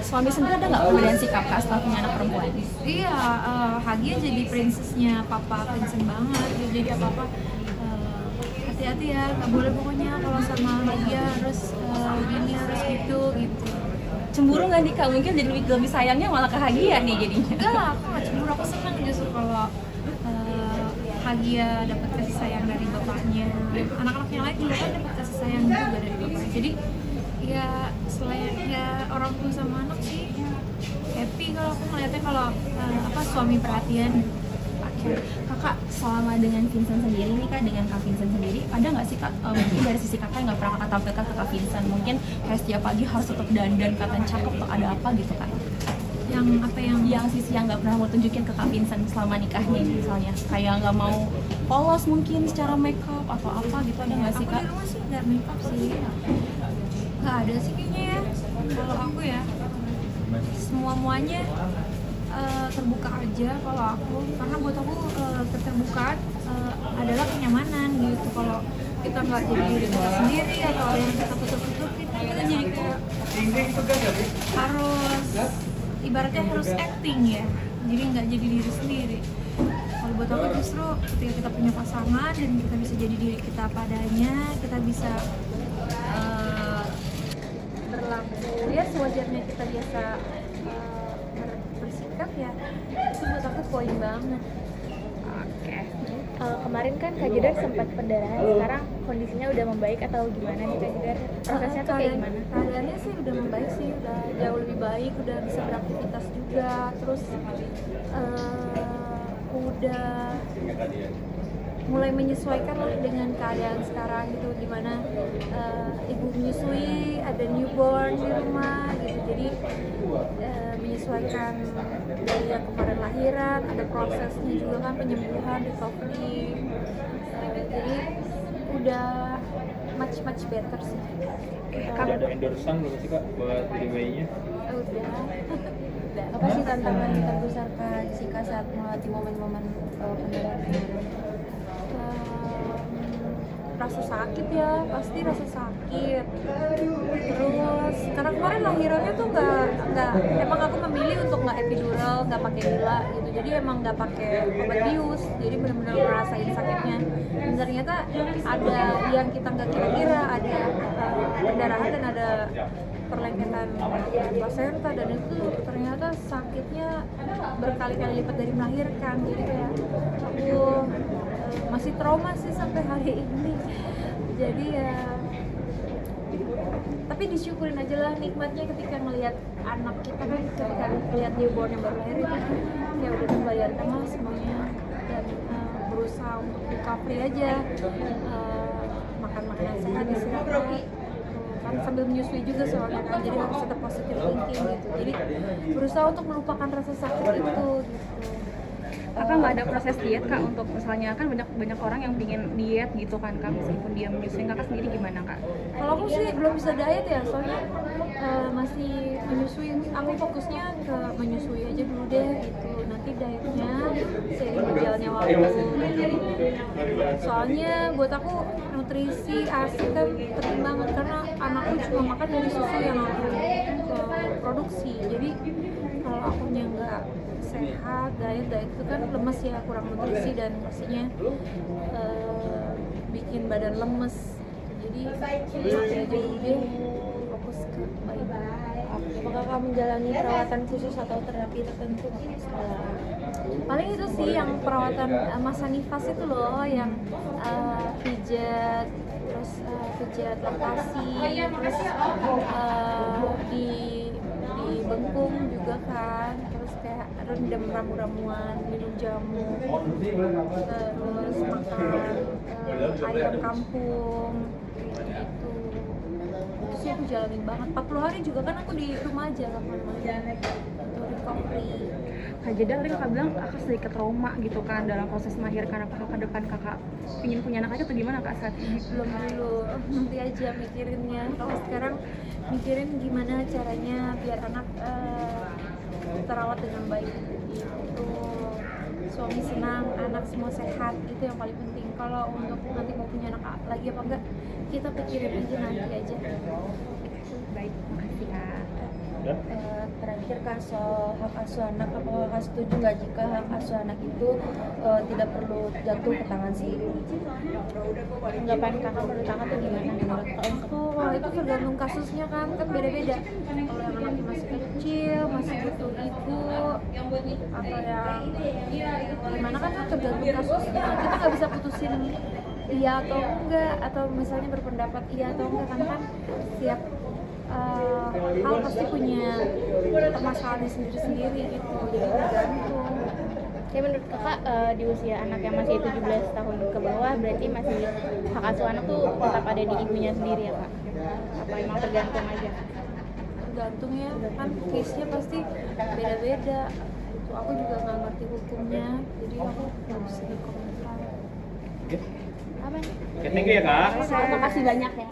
suami sendiri ada nggak perbedaan sikap Kak setelah punya anak perempuan? Iya, Hagia jadi princessnya Papa Vincent banget. Dia jadi apa-apa hati-hati ya, nggak boleh pokoknya kalau sama Hagia harus gini harus gitu. Cemburu nggak nih Kak? Mungkin jadi lebih sayangnya malah ke Hagia nih jadinya. Enggak, aku nggak cemburu, aku senang justru kalau Hagia dapat kasih sayang dari bapaknya. Anak-anak yang lain juga kan dapat kasih sayang juga dari bapaknya. Jadi ya selain ya orang tua sama anak sih happy kalau aku ngeliatnya kalau suami perhatian. Kakak selama dengan Vincent sendiri nih Kak, dengan Kak Vincent sendiri ada nggak sih Kak mungkin dari sisi kakak yang nggak pernah kakak tampilkan ke Kak Vincent, mungkin kayak setiap pagi harus tetap dandan katanya cakep atau ada apa gitu Kak? Yang sisi yang nggak pernah mau tunjukin ke Kak Vincent selama nikahnya misalnya kayak nggak mau polos mungkin secara makeup atau apa gitu, ada nggak sih Kak? Aku di rumah sih nggak makeup sih, nggak ada sih kayaknya ya. Kalau aku ya semuanya terbuka aja kalau aku, karena buat aku keterbukaan adalah kenyamanan gitu. Kalau kita nggak jadi diri kita sendiri atau ada yang kita tutup-tutupin, kita jadi kayak harus ibaratnya harus acting ya, jadi nggak jadi diri sendiri. Kalau buat aku justru ketika kita punya pasangan dan kita bisa jadi diri kita padanya, kita bisa berlaku ya sewajarnya kita biasa bersikap ya, itu buat aku poin banget. Oke. Kemarin kan Kak Jedar sempat pendarahan, sekarang kondisinya udah membaik atau gimana nih Kak Jedar? Prosesnya tuh kayak gimana? Keadaannya sih udah membaik sih, udah jauh lebih baik, udah bisa beraktivitas juga, terus udah mulai menyesuaikan lah dengan keadaan sekarang gitu, dimana ibu menyusui, ada newborn di rumah gitu, jadi menyesuaikan dari yang kemarin lahiran, ada prosesnya juga kan, penyembuhan, recovery, jadi udah much better sih. Kamu ada endorsean belum sih Kak buat diri bayinya? Udah. Apa sih tantangan terbesar Kak Jessica saat melewati momen-momen pendarahan kemarin? Rasa sakit ya, pasti rasa sakit. Terus karena kemarin lahirannya tuh nggak emang aku memilih untuk nggak epidural, nggak pakai gila gitu, jadi emang nggak pakai obat bius, jadi benar-benar ngerasain sakitnya. Dan ternyata ada yang kita nggak kira-kira, ada pendarahan dan ada perlengketan plasenta, dan itu ternyata sakitnya berkali-kali lipat dari melahirkan. Jadi kayak aku masih trauma sih sampai hari ini. Jadi ya, tapi disyukurin aja lah nikmatnya ketika ngelihat anak kita kan, ketika ngelihat newborn yang baru lahir itu kayak udah terbayarkan lah semuanya, dan berusaha untuk recovery aja, makan makanan sehat, istirahat, kan sambil menyusui juga soalnya kan, jadi harus tetap positive thinking gitu. Jadi berusaha untuk melupakan rasa sakit itu gitu. Kakak nggak ada proses diet Kak untuk misalnya kan banyak orang yang pingin diet gitu kan Kak, meskipun dia menyusui, Kakak sendiri gimana Kak? Kalau aku sih belum bisa diet ya, soalnya masih menyusui. Aku fokusnya ke menyusui aja dulu deh gitu, nanti dietnya seiring berjalannya waktu. Soalnya buat aku nutrisi ASI kan penting banget, karena anakku cuma makan dari susu yang aku produksi. Jadi kalau akunya nggak sehat, diet itu kan lemes ya, kurang nutrisi, dan pastinya bikin badan lemes. Jadi aja dulu deh, fokus ke bayi. Apakah kamu menjalani perawatan khusus atau terapi tertentu setelah? Paling itu sih yang perawatan masa nifas itu loh, yang pijat, terus pijat laktasi, terus di bengkung juga kan, terus kayak rendam ramu-ramuan, minum jamu, terus makan ayam kampung gitu. Itu sih aku jalanin banget 40 hari juga kan, aku di rumah aja kemana-mana untuk recovery. Kak Jedar tadi Kakak bilang Kakak sedikit trauma gitu kan dalam proses melahirkan. Apakah ke depan Kakak ingin punya anak aja atau gimana Kak saat ini? Belum dulu, nanti aja mikirinnya. Kalau sekarang mikirin gimana caranya biar anak terawat dengan baik gitu. Suami senang, anak semua sehat, itu yang paling penting. Kalau untuk nanti mau punya anak lagi apa enggak, kita pikirin aja nanti aja. Baik, makasih Kak. kan soal hak asuh anak, apakah kakak setuju nggak jika hak asuh anak itu tidak perlu jatuh ke tangan si ibu? Anggapan kakak menurut kakak tuh gimana? Menurut aku itu tergantung kasusnya kan beda-beda. Kalau yang anaknya masih kecil, masih butuh ibu, atau yang gimana kan tergantung kasusnya. Kita nggak bisa putusin iya atau enggak, atau misalnya berpendapat iya atau enggak, karena kan setiap hal pasti punya permasalahan sendiri-sendiri gitu, jadi tergantung. Jadi menurut kakak di usia anak yang masih 17 tahun ke bawah berarti masih hak asuh anak tuh tetap ada di ibunya sendiri ya kak? Apa emang tergantung aja? Tergantung ya, kan case-nya pasti beda-beda gitu. Aku juga nggak ngerti hukumnya, jadi aku nggak bisa berkomentar. Oke, Apa? thank you ya kak. Terima kasih banyak ya.